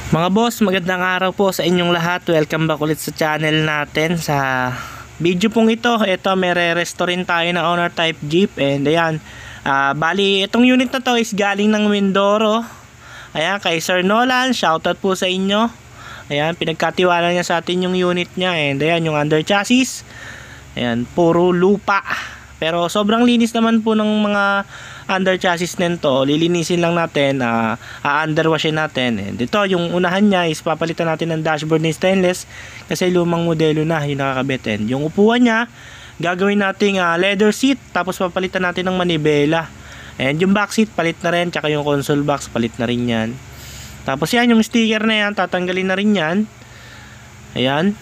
Mga boss, magandang araw po sa inyong lahat. Welcome back ulit sa channel natin. Sa video pong ito, may re-restore rin tayo ng Honor Type Jeep. And ayan, bali itong unit na to is galing ng Mindoro. Ayan, kay Sir Nolan, shoutout po sa inyo. Ayan, pinagkatiwala niya sa atin yung unit niya. And ayan, yung under chassis, ayan, puro lupa. Pero sobrang linis naman po ng mga under chassis nito. Lilinisin lang natin, underwashin natin. And ito, yung unahan niya is papalitan natin ng dashboard ni stainless kasi lumang modelo na yung nakakabit. And yung upuan niya, gagawin nating leather seat, tapos papalitan natin ng manibela. And yung back seat, palit na rin. Tsaka yung console box, palit na rin yan. Tapos yan, yung sticker na yan, tatanggalin na rin yan. Ayan.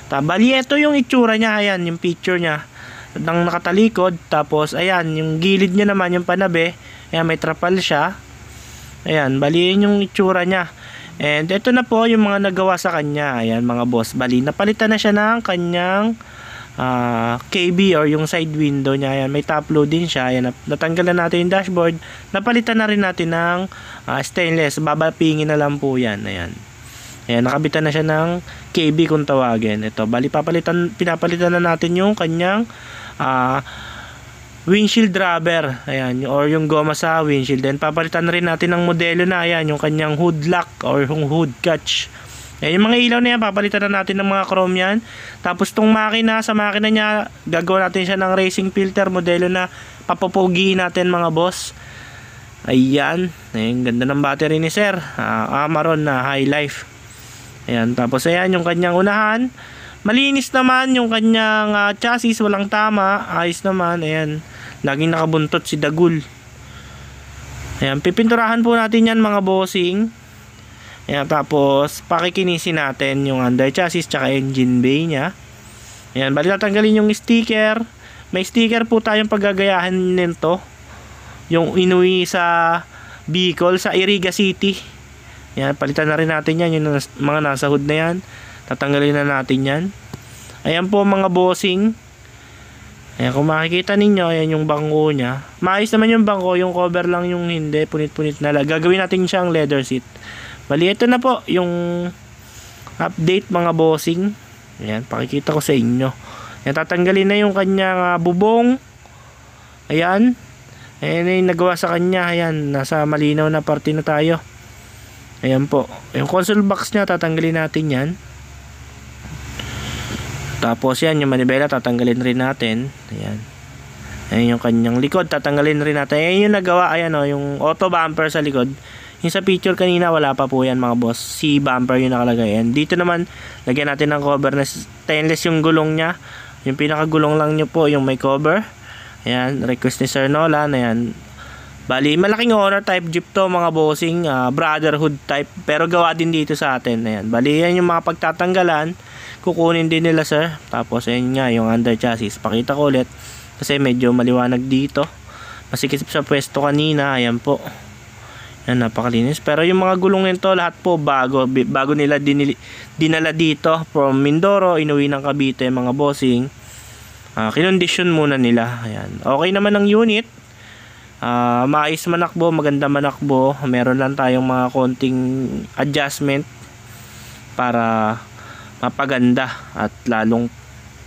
Bali, ito yung itsura niya. Ayan, yung picture niya ng nakatalikod. Tapos ayan, yung gilid niya naman, yung panabe, ayan, may trapal siya. Ayan, bali yun yung itsura niya. And ito na po yung mga nagawa sa kanya. Ayan mga boss, bali napalitan na siya ng kanyang KB or yung side window niya. Ayan, may top load din siya. Ayan, natanggalan natin yung dashboard. Napalitan na rin natin ng stainless. Babapingin na lang po yan. Ayan. Ayan, nakabitan na siya ng KB kung tawagin. Ito, bali pinapalitan na natin yung kanyang windshield rubber. Ayan, or yung goma sa windshield. Then papalitan na rin natin ng modelo na. Ayan, yung kanyang hood lock or yung hood catch. Ayan, yung mga ilaw na yan, papalitan na natin ng mga chrome yan. Tapos tong makina, sa makina niya, gagawa natin siya ng racing filter modelo na papopogihin natin mga boss. Ayan, ayan, ganda ng battery ni sir. Amaron na high life. Ayan, tapos ayan yung kanyang unahan. Malinis naman yung kanyang chassis, walang tama, ayos naman. Ayan, laging nakabuntot si Dagul. Ayan, pipinturahan po natin yan mga bossing. Ayan, tapos pakikinisin natin yung under chassis tsaka engine bay nya. Ayan, bali tatanggalin yung sticker. May sticker po tayong paggagayahan nito, yung inuwi sa Bicol, sa Iriga City. Ayan, palitan na rin natin yan, yung mga nasa hood na yan, tatanggalin na natin yan. Ayan po mga bossing. Ayan, kung makikita ninyo, ayan yung bangko nya. Maayos naman yung bangko, yung cover lang yung hindi, punit-punit na lang. Gagawin natin siyang leather seat. Bali, ito na po yung update mga bossing. Ayan, pakikita ko sa inyo. Ayan, tatanggalin na yung kanyang bubong. Ayan. Ayan yung nagawa sa kanya. Ayan, nasa malinaw na parte na tayo. Ayan po. Yung console box niya, tatanggalin natin yan. Tapos yan, yung manibela, tatanggalin rin natin. Ayan. Ayan yung kanyang likod, tatanggalin rin natin. Ayan yung nagawa, ayan o, yung auto bumper sa likod. Yung sa picture kanina, wala pa po yan mga boss. C bumper yung nakalagay. And dito naman, lagyan natin ng cover na stainless yung gulong niya. Yung pinakagulong lang nyo po, yung may cover. Ayan, request ni Sir Nolan. Ayan. Bali, malaking Honor type Jeep to mga bossing. Brotherhood type. Pero gawa din dito sa atin. Ayan. Bali, yan yung mga pagtatanggalan. Kukunin din nila sir. Tapos, ayan nga, yung under chassis. Pakita ko ulit. Kasi medyo maliwanag dito. Masikip sa pwesto kanina. Ayan po. Yan, napakalinis. Pero yung mga gulong nito, lahat po bago nila dinala dito from Mindoro, inuwi ng Cavite mga bossing. Kinondisyon muna nila. Ayan. Okay naman ang unit. Maayos manakbo, maganda manakbo. Meron lang tayong mga konting adjustment para mapaganda at lalong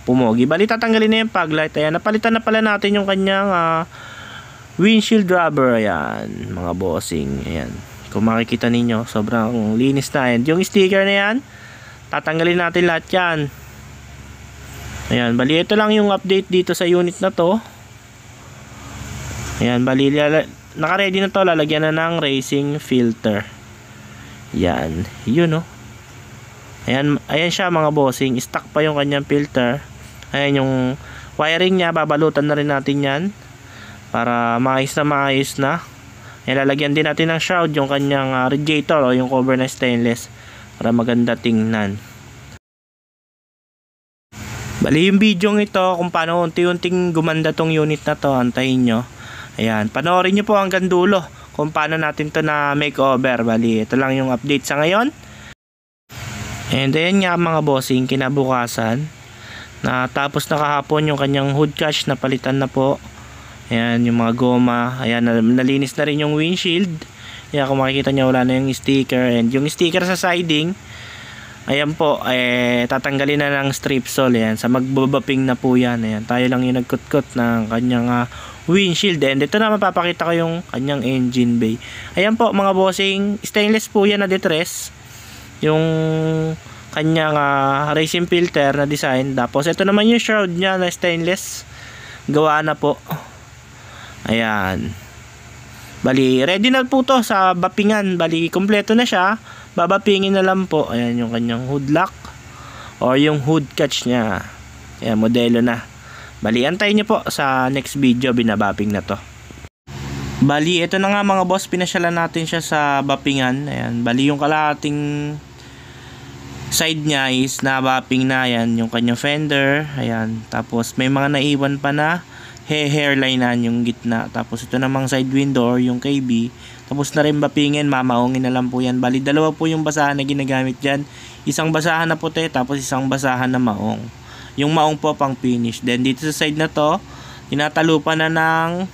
pumogi. Bali, tatanggalin na yung paglight. Ayan, napalitan na pala natin yung kanyang windshield rubber. Ayan mga bossing. Ayan, kung makikita ninyo, sobrang linis na. And yung sticker na yan, tatanggalin natin lahat yan. Ayan, bali ito lang yung update dito sa unit na to. Ayan, bali naka-ready na to. Lalagyan na ng racing filter. Yan, yun o. Ayan, ayan siya mga bossing. Stock pa yung kanyang filter. Ayan yung wiring nya, babalutan na rin natin yan para maayos na. Ilalagyan din natin ng shroud yung kanyang radiator o yung cover na stainless para maganda tingnan. Bali yung video ito kung paano unti-unting gumanda tong unit na to, antayin nyo. Ayan, panoorin nyo po hanggang dulo kung paano natin to na makeover. Bali, ito lang yung update sa ngayon. And ayan nga mga bossing, kinabukasan na tapos na kahapon yung kanyang hood catch, napalitan na po. Ayan yung mga goma. Ayan, nalinis na rin yung windshield. Ayan, kung makikita nyo, wala na yung sticker. And yung sticker sa siding, ayan po, tatanggalin na ng strip sole. Ayan, sa magbabaping na po yan. Ayan, tayo lang yung nagkutkot ng kanyang windshield. And ito na, mapapakita ko yung kanyang engine bay. Ayan po mga bossing, stainless po yan na detress. Yung kanyang racing filter na design. Tapos ito naman yung shroud niya na stainless. Gawa na po. Ayan. Bali, ready na po to sa bapingan. Bali, kompleto na siya. Babapingin na lang po. Ayan yung kanyang hood lock or yung hood catch niya. Ayan, modelo na. Bali, antayin nyo po sa next video, binabaping na to. Bali, ito na nga mga boss, pinasyalan natin siya sa bapingan. Ayan, bali yung kalahating side niya is nabaping na. Ayan, yung kanyang fender. Ayan, tapos may mga naiwan pa na hairlinean yung gitna. Tapos ito namang side window or yung KB. Tapos na rin bapingin, mamaungin na lang po yan. Bali, dalawa po yung basahan na ginagamit dyan. Isang basahan na puti, tapos isang basahan na maong. Yung maong po pang finish. Then dito sa side na to, tinatalupan na ng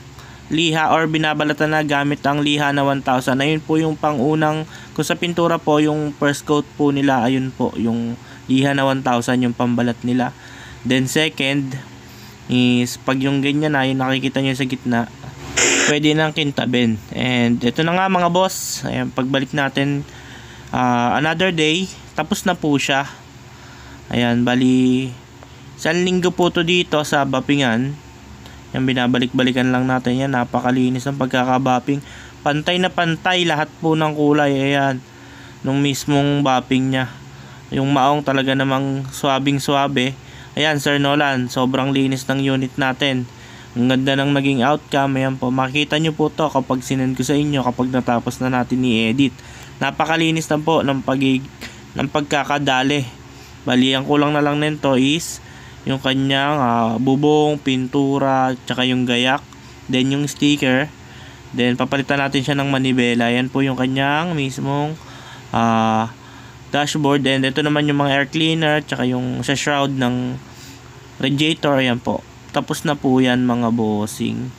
liha or binabalatan na gamit ang liha na 1,000. Ayun po yung pangunang, kung sa pintura po, yung first coat po nila, ayun po, yung liha na 1,000 yung pambalat nila. Then second is pag yung ganyan na, yung nakikita nyo sa gitna, pwede nang kintabin. And ito na nga mga boss, ayan, pagbalik natin another day, tapos na po siya. Ayan, bali isang linggo po to dito sa bapingan. Yan, binabalik-balikan lang natin yan. Napakalinis ng pagkakabaping. Pantay na pantay lahat po ng kulay. Ayan, nung mismong baping nya. Yung maong talaga namang swabing-swabe. Ayan, Sir Nolan, sobrang linis ng unit natin. Ang ganda ng naging outcome. Ayan po, makikita nyo po to kapag sinend ko sa inyo, kapag natapos na natin i-edit. Napakalinis na po ng pagkakadali. Bali, ang kulang na lang nito is yung kanyang bubong, pintura, tsaka yung gayak, then yung sticker. Then papalitan natin siya ng manibela. Ayan po yung kanyang mismong dashboard. And ito naman yung mga air cleaner, tsaka yung sa shroud ng radiator. Ayan po, tapos na po yan mga bossing.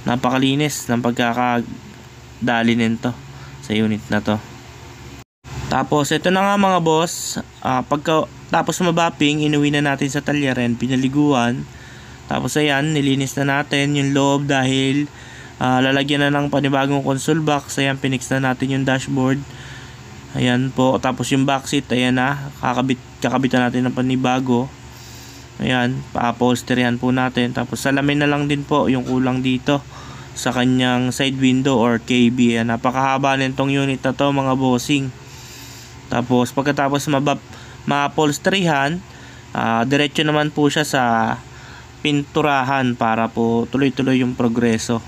Napakalinis ng pagkakadali nito sa unit na to. Tapos ito na nga mga boss, tapos mabaping, inuwi na natin sa talyeran, pinaliguan. Tapos ayan, nilinis na natin yung loob dahil lalagyan na ng panibagong console box. Ayan, pinix na natin yung dashboard. Ayan po, tapos yung back seat, ayan na, kakabitan natin ng panibago. Ayan, pa-upholsteryan po natin. Tapos salamin na lang din po yung kulang dito sa kanyang side window or KB. Ayan, napakahaba nitong unit na to mga bossing. Tapos pagkatapos ma-upholsteryhan, diretso naman po siya sa pinturahan para po tuloy-tuloy yung progreso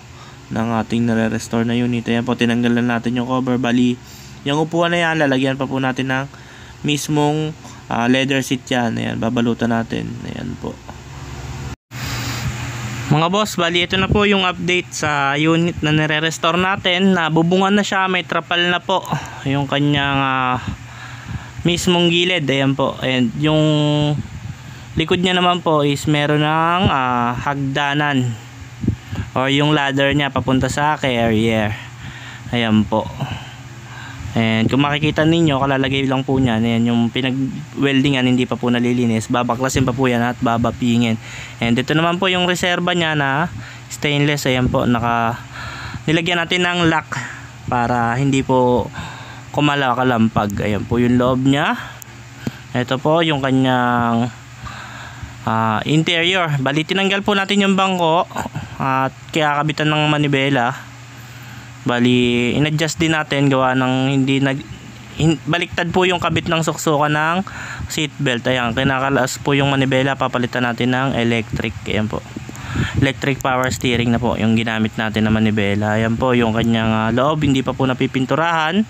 ng ating nare-restore na unit. Ayan po, tinanggalan natin yung cover. Bali, yung upuan na yan, lalagyan pa po natin ng mismong leather seat yan. Ayan, babalutan natin. Ayan po. Mga boss, bali ito na po yung update sa unit na nare-restore natin. Bubungan na siya, may trapal na po yung kanyang mismong gilid. Ayan po. And yung likod niya naman po is meron ng hagdanan or yung ladder niya papunta sa carrier. Ayan po. And kung makikita ninyo, kalalagay lang po niyan. Ayan, yung pinag-weldingan hindi pa po nalilinis. Babaklasin pa po yan at babapingin. And ito naman po yung reserva niya na stainless. Ayan po, nilagyan natin ng lock para hindi po kumalakalampag. Ayan po yung loob niya. Ito po yung kanyang interior. Bali, tinanggal po natin yung bangko at kaya kabitan ng manibela. Bali, in-adjust din natin gawa ng baliktad po yung kabit ng suksukan ng seatbelt. Ayan, kinakalas po yung manibela, papalitan natin ng electric. Ayan po, electric power steering na po yung ginamit natin na manibela. Ayan po yung kanyang loob, hindi pa po napipinturahan.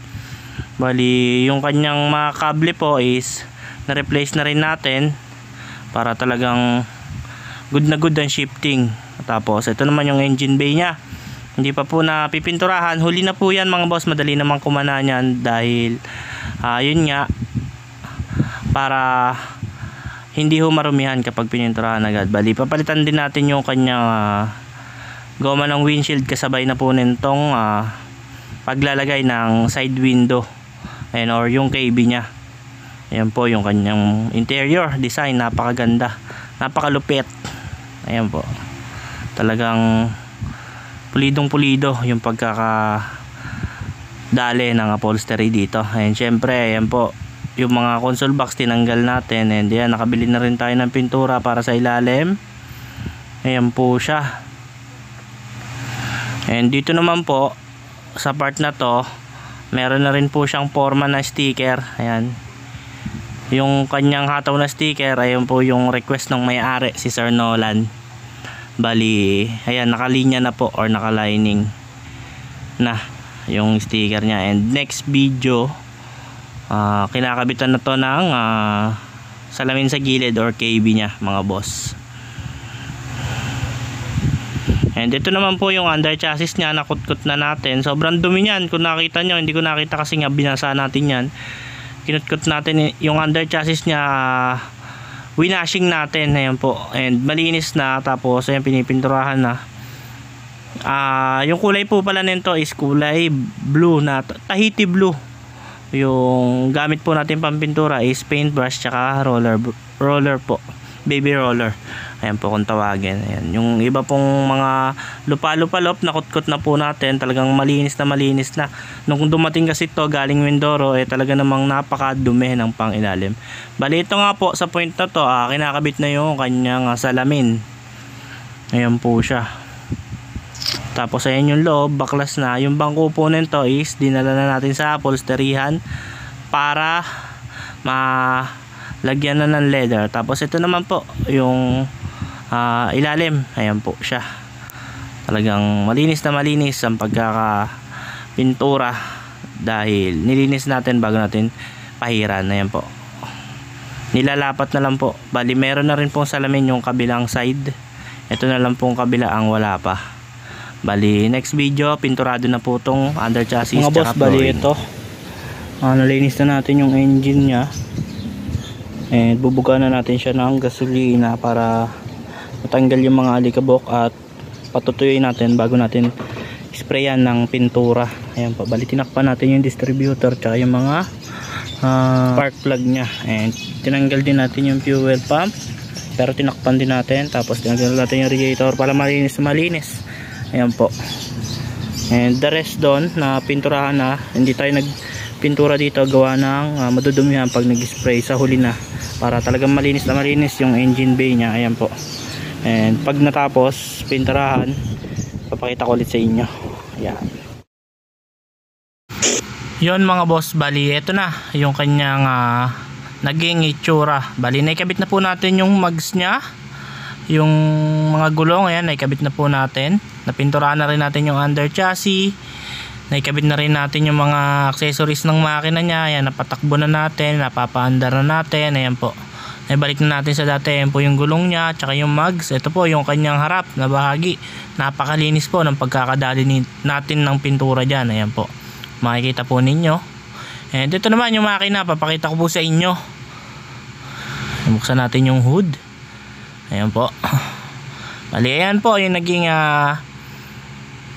Bali, yung kanyang mga kable po is na-replace na rin natin para talagang good na good ang shifting. Tapos ito naman yung engine bay nya, hindi pa po napipinturahan. Huli na po yan mga boss, madali namang kumana nyan dahil yun nga, para hindi ho marumihan kapag pininturahan agad. Bali, papalitan din natin yung kanyang goma ng windshield, kasabay na po nitong paglalagay ng side window. Ayan, or yung KB nya. Ayan po yung kanyang interior design, napakaganda, napakalupit. Ayan po, talagang pulidong pulido yung pagkakadali ng upholstery dito. Ayan, syempre ayan po yung mga console box tinanggal natin, and yan, nakabili na rin tayo ng pintura para sa ilalim. Ayan po siya. And dito naman po sa part na to, meron na rin po siyang forma na sticker. Ayan, yung kanyang hataw na sticker, ayun po yung request ng may-ari, si Sir Nolan. Bali, ayan, nakalinya na po or nakalining na yung sticker niya. And next video, kinakabitan na to ng salamin sa gilid or KB nya, mga boss. And ito naman po yung under chassis nya, nakutkot na natin. Sobrang dumi niyan, kung nakita nyo, hindi ko nakita kasi nga binasa natin yan. Kinutkot natin yung under chassis nya, winashing natin. Ayan po, and malinis na. Tapos ayan, pinipinturahan na. Yung kulay po pala nito is kulay blue na Tahiti blue. Yung gamit po natin pampintura is paintbrush tsaka roller po, baby roller. Ayan po kung tawagin. Ayan, yung iba pong mga lupa-lupalop, nakutkot na po natin. Talagang malinis na. Nung dumating kasi to galing Mindoro, talaga namang napakadumi ng pangilalim. Bali, ito nga po sa point na to, kinakabit na yung kanyang salamin. Ayan po siya. Tapos ayan yung loob, baklas na. Yung bangko po nito is dinala na natin sa upholsteryhan para malagyan na ng leather. Tapos ito naman po yung ilalim. Ayan po siya. Talagang malinis ang pagkakapintura dahil nilinis natin bago natin pahiran. Ayan po, nilalapat na lang po. Bali, meron na rin pong salamin yung kabilang side. Ito na lang pong kabila ang wala pa. Bali, next video, pinturado na po itong under chassis. Mga boss, bali ito, nalinis na natin yung engine nya, and bubuga na natin siya ng gasolina para matanggal yung mga alikabok at patutuyuin natin bago natin sprayan ng pintura. Ayan po, bali tinakpan natin yung distributor tsaka yung mga spark plug nya, and tinanggal din natin yung fuel pump, pero tinakpan din natin. Tapos tinanggal natin yung radiator para malinis. Ayan po, and the rest doon na pinturahan na. Hindi tayo nagpintura dito gawa ng madudumihan pag nag-spray sa huli na, para talagang malinis yung engine bay nya. Ayan po, and pag natapos pinturahan, papakita ko ulit sa inyo. Ayan, yun mga boss, bali ito na yung kanyang naging itsura. Bali, naikabit na po natin yung mags nya, yung mga gulong. Ayan, naikabit na po natin. Napinturahan na rin natin yung under chassis. Naikabit na rin natin yung mga accessories ng makina nya. Ayan, napatakbo na natin, napapaandar na natin. Ayan po, naibalik na natin sa dati. Ayan po yung gulong nya, tsaka yung mags. Ito po yung kanyang harap na bahagi. Napakalinis po ng pagkakadali natin ng pintura dyan. Ayan po, makikita po ninyo. And ito naman yung makina, papakita ko po sa inyo. Buksan natin yung hood. Ayan po. Bali, ayan po yung naging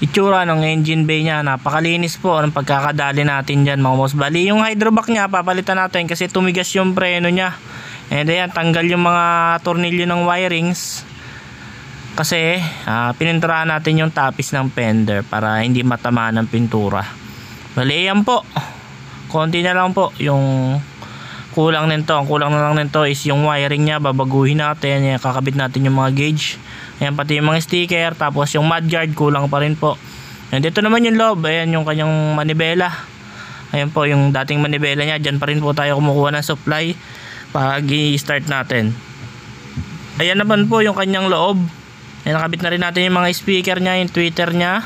itsura ng engine bay nya. Napakalinis po ng pagkakadali natin dyan, mga boss. Bali, yung hydrovac nya papalitan natin kasi tumigas yung preno nya. And ayan, tanggal yung mga tornilyo ng wirings kasi pininturahan natin yung tapis ng fender para hindi matama ng pintura. Bali, ayan po, konti na lang po yung kulang nito. Ang kulang na lang nito is yung wiring nya. Babaguhin natin. Ayan, kakabit natin yung mga gauge. Ayan, pati yung mga sticker. Tapos yung mudguard kulang pa rin po. And dito naman yung loob. Ayan yung kanyang manibela. Ayan po yung dating manibela nya. Dyan pa rin po tayo kumukuha ng supply pag i-start natin. Ayan naman po yung kanyang loob. Ayan, nakabit na rin natin yung mga speaker nya, yung tweeter nya.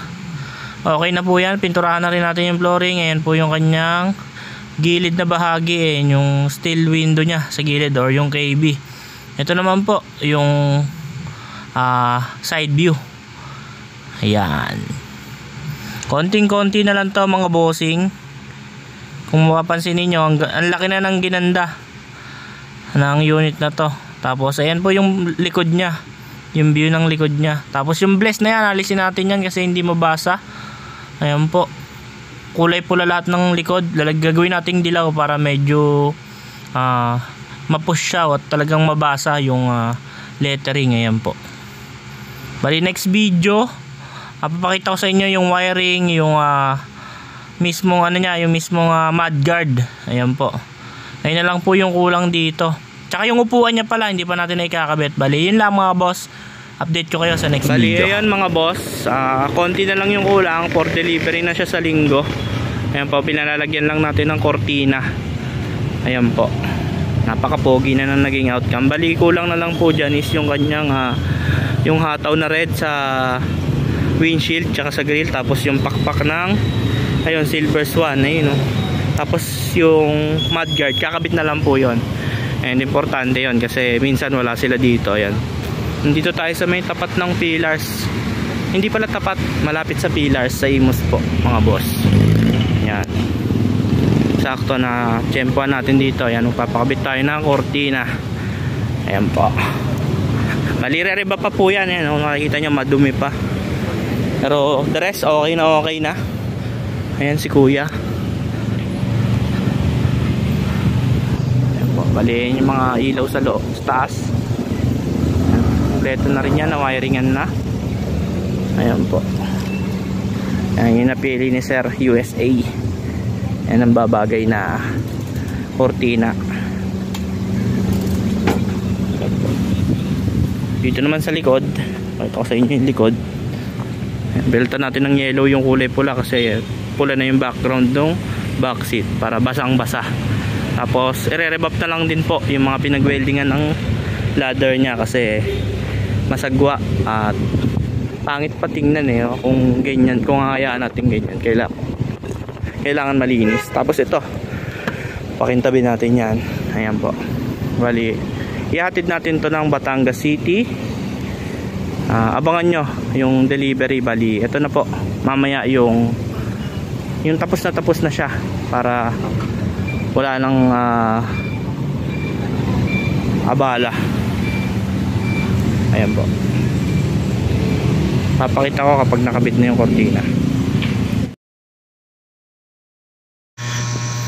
Okay na po yan. Pinturahan na rin natin yung flooring. Ayan po yung kanyang gilid na bahagi, yung steel window nya sa gilid or yung KB. Ito naman po yung side view. Ayan, konting-konti na lang to mga bossing. Kung mapapansin niyo, ang laki na ng ginanda ng unit na to. Tapos ayan po yung likod nya, yung view ng likod nya. Tapos yung bless na yan, alisin natin yan kasi hindi mabasa. Ayan po, kulay pula lahat ng likod. Gagawin nating dilaw para medyo mapush siya at talagang mabasa yung lettering. Ayan po. Bali next video, papakita ko sa inyo yung wiring, yung mismong ano niya, yung mismong mudguard. Ayan po. Ayun na lang po yung kulang dito. Tsaka yung upuan niya pala, hindi pa natin ikakabit. Bali, yun lang mga boss. Update ko kayo sa next video. Bali, ayan mga boss. Konti na lang yung kulang. For delivery na siya sa linggo. Ayan po, pinalalagyan lang natin ng kortina. Ayan po. Napaka-pogi na nang naging outcome. Bali, kulang na lang po dyan is yung kanyang yung hataw na red sa windshield tsaka sa grill. Tapos yung pakpak ng ayun, Silver Swan. Ayun, no? Tapos yung mudguard, kakabit na lang po yon. And importante yon kasi minsan wala sila dito. Ayan. Nandito tayo sa may tapat ng pillars. Hindi pala tapat, malapit sa pillars sa Imus po mga boss. Yan. Sakto na tsempuan natin dito. Ayan, papakabit tayo ng kortina. Ayan po. Malire-reba pa po yan. Ayan, makikita nyo madumi pa. Pero the rest okay na. Ayan si kuya. Ayan po. Bali yung mga ilaw sa loob, sa taas. Kompleto na rin yan, na-wiringan na. Ayan po. Ayan yung napili ni Sir USA. Ayan ang babagay na kortina. Dito naman sa likod, pakita ko sa inyo yung likod. Belta natin ng yellow yung kulay pula kasi pula na yung background ng backseat para basang basa. Tapos i-rebab na lang din po yung mga pinag-weldingan ng ladder niya kasi masagwa at pangit pa tingnan kung ganyan, kung hayaan natin ganyan. Kailangan malinis. Tapos ito, pakintabi natin yan. Ayan po. Bali, ihatid natin to ng Batangas City. Abangan nyo yung delivery. Bali, ito na po. Mamaya yung tapos na siya para wala nang abala. Ayan po. Papakita ko kapag nakabit na yung kortina.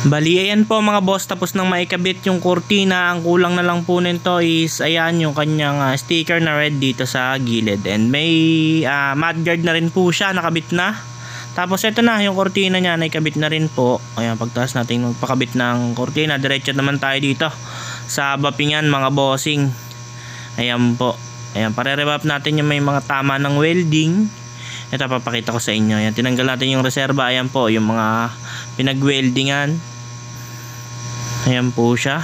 Bali, ayan po mga boss, tapos nang maikabit yung kortina. Ang kulang na lang po nito is ayan yung kanyang sticker na red dito sa gilid. And may mudguard na rin po siya, nakabit na. Tapos ito na yung kortina niya, naikabit na rin po. Ayan, pagtaas natin magpakabit ng kortina, diretso naman tayo dito sa bapingan mga bossing. Ayan po. Ayan, pare-revap natin yung may mga tama ng welding. Ito, papakita ko sa inyo. Ayan, tinanggal natin yung reserva. Ayan po, yung mga pinag-weldingan. Ayan po siya.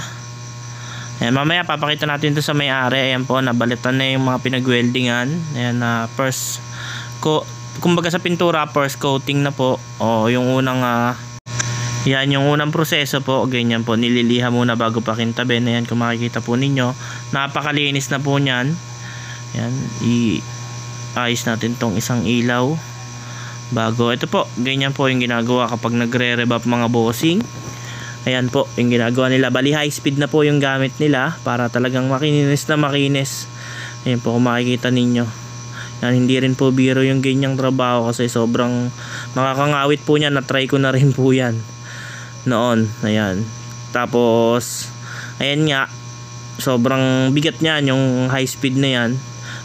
Ayan, mamaya papakita natin ito sa may-ari. Ayan po, nabalitan na yung mga pinag-weldingan. Ayan, first kumbaga sa pintura, first coating na po. O, yung unang yan, yung unang proseso po. Ganyan po, nililiha muna bago pakintabin. Ayan, kung makikita po ninyo, napakalinis na po niyan. Ayan, i-ayos natin tong isang ilaw bago. Ito po, ganyan po yung ginagawa kapag nagre-revap mga bossing. Ayan po yung ginagawa nila. Bali, high speed na po yung gamit nila para talagang makinis na makinis. Ayan po, kung makikita ninyo. Yan, hindi rin po biro yung ganyang trabaho kasi sobrang makakangawit po niya. Na-try ko na rin po yan noon. Ayan. Tapos ayan nga, sobrang bigat niyan yung high speed na yan.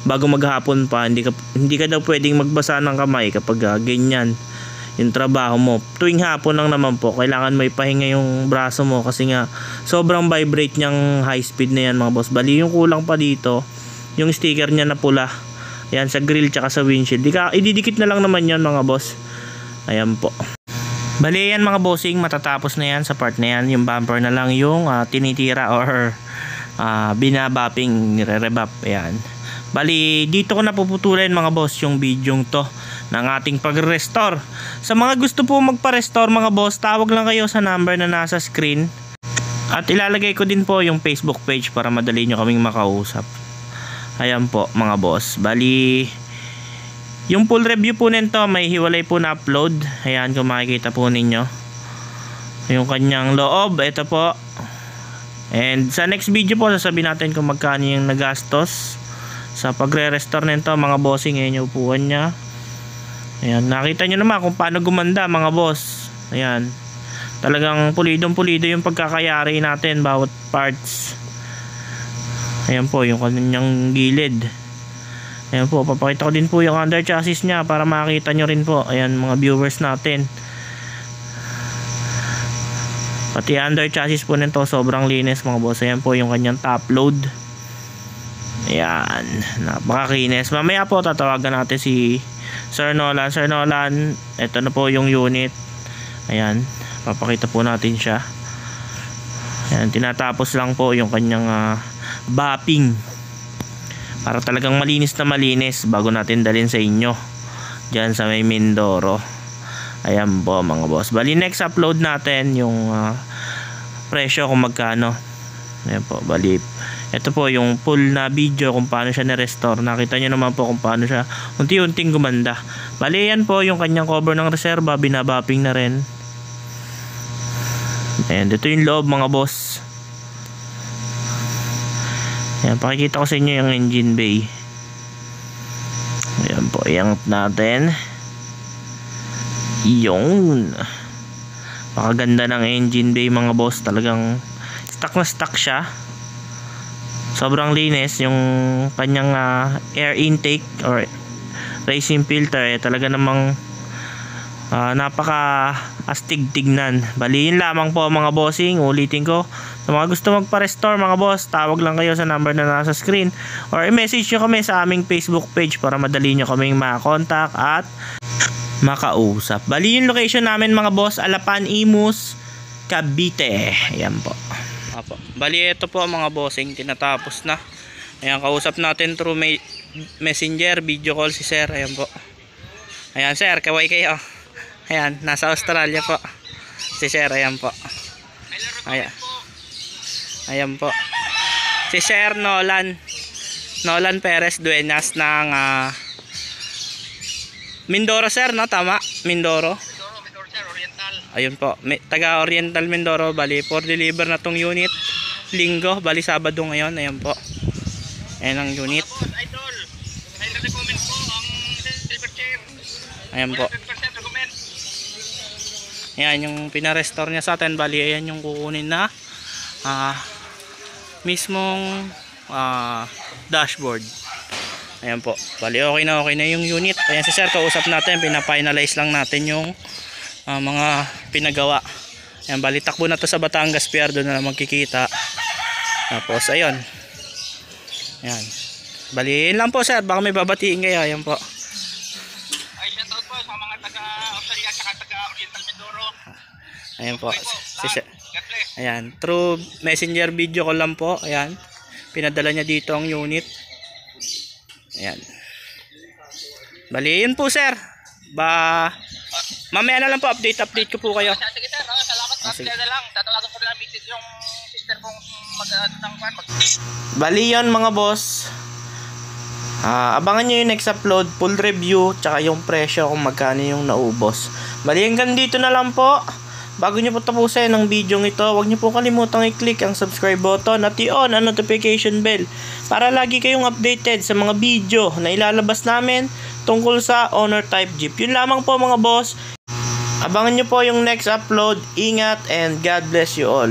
Bago maghapon pa, hindi ka daw pwedeng magbasa ng kamay kapag ganyan yung trabaho mo. Tuwing hapon lang naman po, kailangan may pahinga yung braso mo kasi nga sobrang vibrate niyang high speed na yan mga boss. Bali, yung kulang pa dito, yung sticker niya na pula. Ayan, sa grill tsaka sa windshield. Ididikit na lang naman yan mga boss. Ayan po. Bali, yan mga bossing, matatapos na yan sa part na yan. Yung bumper na lang yung tinitira or binabapping, nire-revap. Ayan. Bali, dito ko na puputulan mga boss yung video to ng ating pag-restore. Sa mga gusto po magpa-restore mga boss, tawag lang kayo sa number na nasa screen. At ilalagay ko din po yung Facebook page para madali nyo kaming makausap. Ayan po mga boss. Bali, yung full review po nito may hiwalay po na upload. Ayan, kung makikita po ninyo yung kanyang loob. Ito po. And sa next video po sasabihin natin kung magkano yung nagastos sa pagre-restore nito mga bossing. Ayan yung upuan nya. Ayan, nakita nyo naman kung paano gumanda mga boss. Ayan. Talagang pulidong-pulido yung pagkakayari natin bawat parts. Ayan po yung kanyang gilid. Ayan po, papakita ko din po yung under chassis nya para makita nyo rin po. Ayan mga viewers natin. Pati under chassis po nito sobrang linis mga boss. Ayan po yung kanyang top load. Ayan, napakakinis. Mamaya po tatawagan natin si Sir Nolan. Sir Nolan, ito na po yung unit. Ayan, papakita po natin siya. Ayan, tinatapos lang po yung kanyang bapping para talagang malinis na malinis bago natin dalhin sa inyo dyan sa may Mindoro. Ayan po mga boss. Bali next upload natin yung presyo kung magkano. Ayan po, bali ito po yung full na video kung paano siya na-restore. Nakita nyo naman po kung paano siya unti-unting gumanda. Bali yan po yung kanyang cover ng reserva, binabapping na rin. Ayan, dito yung loob mga boss. Ayan, pakikita ko sa inyo yung engine bay. Ayan po, iangat natin. Yung pakaganda ng engine bay mga boss. Talagang stock na stock siya. Sobrang linis yung kanyang air intake or racing filter. Talaga namang napaka astig tignan. Bali yun lamang po mga bossing. Ulitin ko, sa mga gusto magpa-restore mga boss, tawag lang kayo sa number na nasa screen or i-message nyo kami sa aming Facebook page para madali nyo kaming makakontak at makausap. Bali yung location namin mga boss, Alapan, Imus, Cavite. Ayan po. Apo. Bali ito po mga bossing, tinatapos na. Ayan, kausap natin through messenger, video call si sir. Ayan po. Ayan sir, kaway kayo. Ayan, nasa Australia po si sir. Ayan po. Ayan. Ayan po. Si Sir Nolan Perez Duenas ng Mindoro sir, no? Tama? Mindoro sir, Oriental. Ayun po, taga Oriental Mindoro. Bali for deliver na tong unit linggo, bali Sabado ngayon. Ayan po. Ayan ang unit. Idol, ay recommend po ang silver chair. Ayan po. Ayan yung pina-restore niya sa atin. Bali ayan yung kukunin na mismong dashboard. Ayan po. Bali okay na yung unit. Ayan si sir, kausap natin, pina-finalize lang natin yung mga pinagawa. Ayan, bali takbo na to sa Batangas Pier, doon na magkikita. Tapos ayun. Ayan. Bali yun lang po sir, baka may babatiin kayo. Ayan po. Ay, shoutout po sa mga taga-Australia at taga-Oriental Mindoro. Ayan po. Ayan, through messenger video call lang po. Ayan, pinadala niya dito ang unit. Ayan. Bali yun po sir. Mamaya na lang po, update ko po kayo. Sige sir, salamat. Update na lang, tatawagan ko na message yung sister kong bali yun mga boss. Abangan nyo yung next upload, full review, tsaka yung presyo kung magkano yung naubos. Bali hanggang dito na lang po. Bago nyo po tapusin ang video ito, huwag nyo po kalimutang i-click ang subscribe button at i-on ang notification bell para lagi kayong updated sa mga video na ilalabas namin tungkol sa Honor Type Jeep. Yun lamang po mga boss. Abangan nyo po yung next upload. Ingat and God bless you all.